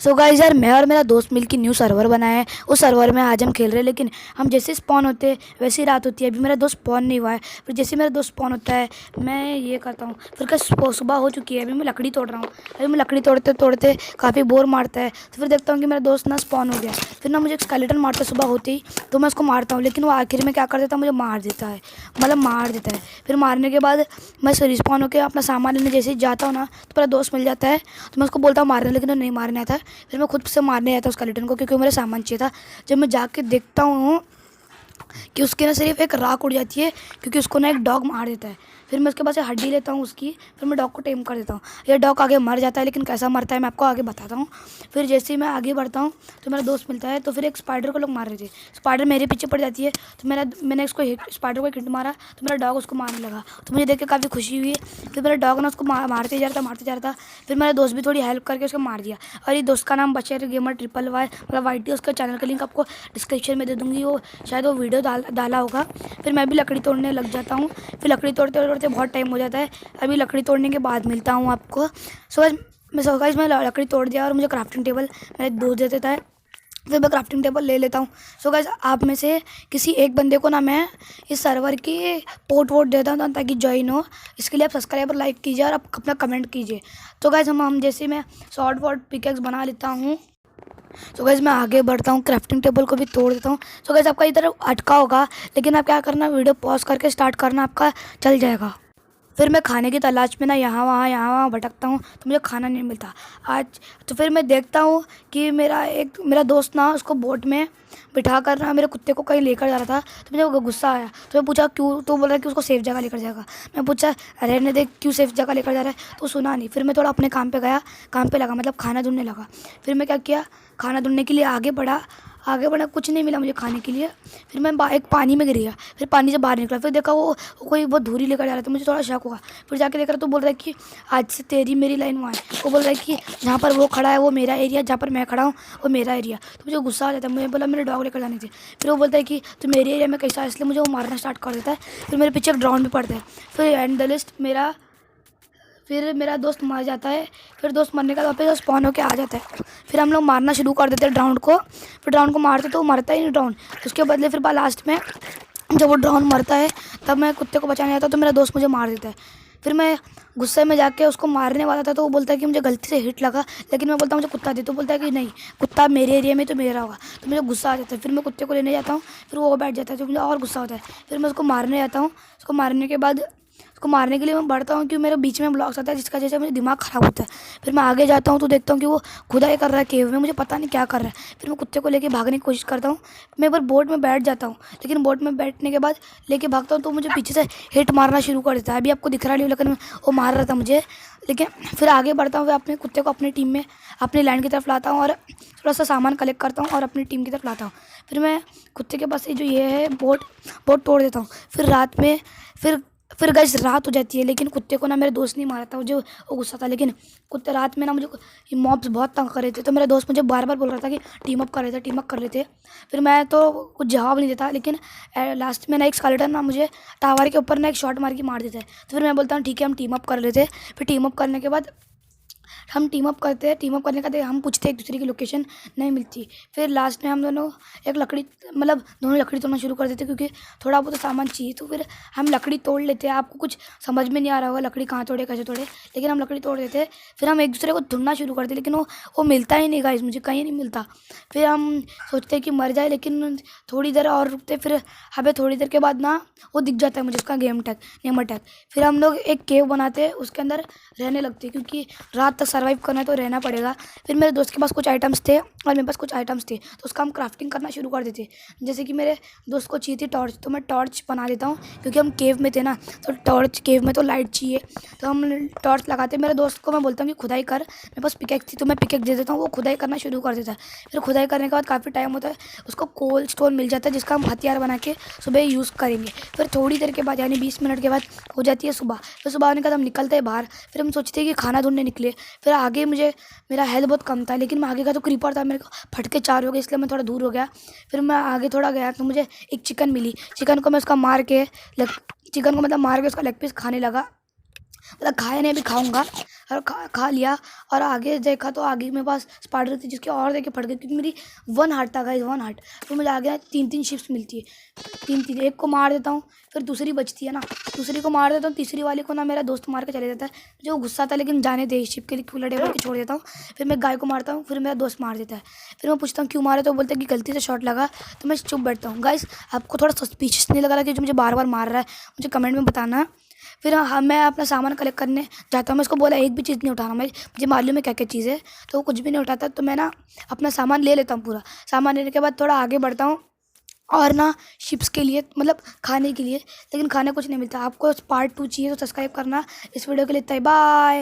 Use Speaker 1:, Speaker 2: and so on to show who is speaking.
Speaker 1: So guys यार, मैं और मेरा दोस्त मिलकर न्यू सर्वर बनाया है। उस सर्वर में आज हम खेल रहे हैं, लेकिन हम जैसे स्पॉन होते हैं वैसे ही रात होती है। अभी मेरा दोस्त स्पॉन नहीं हुआ है। फिर जैसे मेरा दोस्त स्पॉन होता है मैं ये करता हूँ। फिर क्या सुबह हो चुकी है, अभी मैं लकड़ी तोड़ रहा हूँ। अभी मैं लकड़ी तोड़ते तोड़ते काफ़ी बोर मारता है, तो फिर देखता हूँ कि मेरा दोस्त ना स्पॉन हो गया। फिर ना मुझे एक स्केलेटन मारता है सुबह होते ही, तो मैं उसको मारता हूँ, लेकिन वो आखिर में क्या कर देता है, मुझे मार देता है, मतलब मार देता है। फिर मारने के बाद मैं रिस्पॉन होकर अपना सामान लेने जैसे ही जाता हूँ ना, तो मेरा दोस्त मिल जाता है। तो मैं उसको बोलता हूँ मारने, लेकिन वो नहीं मारने आता है। फिर मैं खुद से मारने आया था उस स्केलेटन को, क्योंकि वो मेरा सामान चाहिए था। जब मैं जाके देखता हूँ कि उसकी ना सिर्फ एक राख उड़ जाती है, क्योंकि उसको ना एक डॉग मार देता है। फिर मैं उसके पास से हड्डी लेता हूँ उसकी, फिर मैं डॉग को टेम कर देता हूँ। ये डॉग आगे मर जाता है, लेकिन कैसा मरता है मैं आपको आगे बताता हूँ। फिर जैसे ही मैं आगे बढ़ता हूँ तो मेरा दोस्त मिलता है। तो फिर एक स्पाइडर को लोग मार रहे थे, स्पाइडर मेरे पीछे पड़ जाती है। तो मैंने उसको स्पाइडर को हिट मारा, तो मेरा डॉग उसको मारने लगा। तो मुझे देख के काफ़ी खुशी हुई। फिर मेरा डॉग ना उसको मारते जा रहा था, मारते जा रहा था। फिर मेरा दोस्त भी थोड़ी हेल्प करके उसको मार दिया। और ये दोस्त का नाम बशर गेमर ट्रिपल वाई मतलब वाई, उसका चैनल का लिंक आपको डिस्क्रिप्शन में दे दूँगी। वो शायद वो वीडियो डाला होगा। फिर मैं भी लकड़ी तोड़ने लग जाता हूँ। फिर लकड़ी तोड़ते तोड़ते बहुत टाइम हो जाता है। अभी लकड़ी तोड़ने के बाद मिलता हूँ आपको। सो गाइस मैं लकड़ी तोड़ दिया और मुझे क्राफ्टिंग टेबल मेरे दोस्त दे देता है। फिर मैं क्राफ्टिंग टेबल ले लेता हूँ। सो गाइस आप में से किसी एक बंदे को ना मैं इस सर्वर की पोर्ट वोट देता हूँ ताकि ज्वाइन हो। इसके लिए आप सब्सक्राइब और लाइक कीजिए और आप अपना कमेंट कीजिए। तो गाइस हम जैसे मैं शॉर्ट वॉर्ड पिकेक्स बना लेता हूँ। सो गाइस मैं आगे बढ़ता हूँ, क्राफ्टिंग टेबल को भी तोड़ देता हूँ। सो गाइस आपका इधर अटका होगा, लेकिन आप क्या करना, वीडियो पॉज करके स्टार्ट करना, आपका चल जाएगा। फिर मैं खाने की तलाश में ना यहाँ वहाँ भटकता हूँ, तो मुझे खाना नहीं मिलता आज। तो फिर मैं देखता हूँ कि मेरा दोस्त ना उसको बोट में बिठा कर ना मेरे कुत्ते को कहीं लेकर जा रहा था। तो मुझे गुस्सा आया, तो मैं पूछा क्यों, तो बोल रहा है कि उसको सेफ जगह लेकर जाएगा। मैं पूछा रहने दे, क्यों सेफ जगह लेकर जा रहा है, तो सुना नहीं। फिर मैं थोड़ा अपने काम पे गया, काम पे लगा, मतलब खाना ढूंढने लगा। फिर मैं क्या किया, खाना ढूंढने के लिए आगे बढ़ा, कुछ नहीं मिला मुझे खाने के लिए। फिर मैं एक पानी में गिर गया। फिर पानी से बाहर निकला, फिर देखा वो कोई बहुत धूरी लेकर जा रहा था। मुझे थोड़ा शक हुआ। फिर जाके देख रहा तो बोल रहा है कि आज से तेरी मेरी लाइन वहाँ है। वो बोल रहा है कि जहाँ पर वो खड़ा है वो मेरा एरिया, जहाँ पर मैं खड़ा हूँ वो मेरा एरिया। तो मुझे गुस्सा आ जाता है, मुझे बोला मेरे डॉग लेकर जाने थे। फिर वो बोलता है कि तू मेरे एरिया में कैसा है, इसलिए मुझे वो मारना स्टार्ट कर देता है। फिर मेरे पीछे ड्रोन भी पड़ता है। फिर एंड द लिस्ट फिर मेरा दोस्त मर जाता है। फिर दोस्त मरने का वापस स्पॉन होके आ जाता है। फिर हम लोग मारना शुरू कर देते हैं ड्राउंड को। फिर ड्राउंड को मारते तो वो मरता ही नहीं ड्राउंड। उसके बदले फिर लास्ट में जब वो ड्राउंड मरता है, तब मैं कुत्ते को बचाने जाता हूँ, तो मेरा दोस्त मुझे मार देता है। फिर मैं गुस्से में जाके उसको मारने वाला था, तो वो बोलता है कि मुझे गलती से हिट लगा, लेकिन मैं बोलता हूँ मुझे कुत्ता दे, तो बोलता है कि नहीं, कुत्ता मेरे एरिया में तो मेरा होगा। तो मुझे गुस्सा आ जाता है। फिर मैं कुत्ते को लेने जाता हूँ, फिर वो बैठ जाता है, तो मुझे और गुस्सा होता है। फिर मैं उसको मारने जाता हूँ। उसको मारने के बाद उसको मारने के लिए मैं बढ़ता हूँ, क्योंकि मेरे बीच में ब्लॉक्स आता है, जिसका जैसे मुझे दिमाग ख़राब होता है। फिर मैं आगे जाता हूँ तो देखता हूँ कि वो खुदाई कर रहा है केव में, मुझे पता नहीं क्या कर रहा है। फिर मैं कुत्ते को लेके भागने की कोशिश करता हूँ। मैं एक बार बोट में बैठ जाता हूँ, लेकिन बोट में बैठने के बाद लेके भागता हूँ तो मुझे पीछे से हिट मारना शुरू कर देता है। अभी आपको दिख रहा नहीं, लेकिन वो मार रहा था मुझे। लेकिन फिर आगे बढ़ता हूँ, फिर अपने कुत्ते को अपनी टीम में अपनी लैंड की तरफ लाता हूँ और थोड़ा सा सामान कलेक्ट करता हूँ और अपनी टीम की तरफ लाता हूँ। फिर मैं कुत्ते के पास से जो ये है बोट बोट तोड़ देता हूँ। फिर रात में फिर फिर गैस रात हो जाती है, लेकिन कुत्ते को ना मेरे दोस्त नहीं मारा था, मुझे वो गुस्सा था। लेकिन कुत्ते रात में ना मुझे मॉब्स बहुत तंग कर रहे थे, तो मेरा दोस्त मुझे बार बार बोल रहा था कि टीम अप कर रहे थे, टीम अप कर रहे थे। फिर मैं तो कुछ जवाब नहीं देता, लेकिन लास्ट में ना एक स्केलेटन ना मुझे टावर के ऊपर ना एक शॉट मार के मार देता है। तो फिर मैं बोलता हूँ ठीक है, हम टीम अप कर लेते। फिर टीम अप करने के बाद हम टीम अप करते हैं। टीम अप करने का हम पूछते हैं एक दूसरे की लोकेशन, नहीं मिलती। फिर लास्ट में हम दोनों एक लकड़ी मतलब दोनों लकड़ी तोड़ना शुरू कर देते, क्योंकि थोड़ा बहुत सामान चाहिए। तो फिर हम लकड़ी तोड़ लेते हैं। आपको कुछ समझ में नहीं आ रहा होगा लकड़ी कहाँ तोड़े कैसे तोड़े, लेकिन हम लकड़ी तोड़ देते हैं। फिर हम एक दूसरे को ढूंढना शुरू करते, लेकिन वो मिलता ही नहीं गाइस, मुझे कहीं नहीं मिलता। फिर हम सोचते हैं कि मर जाए, लेकिन थोड़ी देर और रुकते। फिर हमें थोड़ी देर के बाद ना वो दिख जाता है मुझे, उसका नेमर टैग। फिर हम लोग एक केव बनाते हैं, उसके अंदर रहने लगते हैं, क्योंकि रात तक सर्वाइव करना है तो रहना पड़ेगा। फिर मेरे दोस्त के पास कुछ आइटम्स थे और मेरे पास कुछ आइटम्स थे, तो उसका हम क्राफ्टिंग करना शुरू कर देते। जैसे कि मेरे दोस्त को चाहिए थी टॉर्च, तो मैं टॉर्च बना देता हूँ, क्योंकि हम केव में थे ना, तो टॉर्च केव में तो लाइट चाहिए, तो हम टॉर्च लगाते। मेरे दोस्त को मैं बोलता हूँ कि खुदाई कर, मेरे पास पिकेक्स थी तो मैं पिकेक्स दे देता हूँ, वो खुदाई करना शुरू कर देता है। फिर खुदाई करने के बाद काफ़ी टाइम होता है, उसको कोल स्टोन मिल जाता है, जिसका हम हथियार बना के सुबह यूज़ करेंगे। फिर थोड़ी देर के बाद यानी 20 मिनट के बाद हो जाती है सुबह। फिर सुबह होने के बाद हम निकलते हैं बाहर। फिर हम सोचते हैं कि खाना ढूंढने निकले। फिर आगे मेरा हेल्थ बहुत कम था, लेकिन मैं आगे का तो क्रीपर था, मेरे को फटके 4 हो गए, इसलिए मैं थोड़ा दूर हो गया। फिर मैं आगे थोड़ा गया तो मुझे एक चिकन मिली। चिकन को मैं उसका मार के चिकन को मतलब मार के उसका लेग पीस खाने लगा। मतलब खाया नहीं, अभी खाऊंगा। और खा लिया और आगे देखा तो आगे मेरे पास स्पाइडर थी, जिसके और देख के फट गई क्योंकि मेरी 1 हार्ट था गाइस, 1 हार्ट। तो मुझे आगे 3-3 शिप्स मिलती है, 3-3। एक को मार देता हूँ, फिर दूसरी बचती है ना, दूसरी को मार देता हूँ, तीसरी वाली को ना मेरा दोस्त मार के चले जाता है। जो गुस्सा था लेकिन जाने दे, शिप के लिए क्यों लड़े बोल के छोड़ देता हूँ। फिर मैं गाय को मारता हूँ, फिर मेरा दोस्त मार देता है। फिर मैं पूछता हूँ क्यों मारे, तो बोलते हैं कि गलती से शॉट लगा। तो मैं चुप बैठता हूँ। गाइस आपको थोड़ा सस्पिशियस नहीं लग रहा कि जो मुझे बार बार मार रहा है? मुझे कमेंट में बताना। फिर हाँ, मैं अपना सामान कलेक्ट करने जाता हूँ। मैं उसको बोला एक भी चीज़ नहीं उठाना, मुझे मालूम है क्या क्या चीज़ है। तो वो कुछ भी नहीं उठाता, तो मैं ना अपना सामान ले लेता हूँ पूरा। सामान लेने के बाद थोड़ा आगे बढ़ता हूँ और ना शिप्स के लिए मतलब खाने के लिए, लेकिन खाने कुछ नहीं मिलता। आपको पार्ट 2 चाहिए तो सब्सक्राइब करना। इस वीडियो के लिए इतना ही, बाय।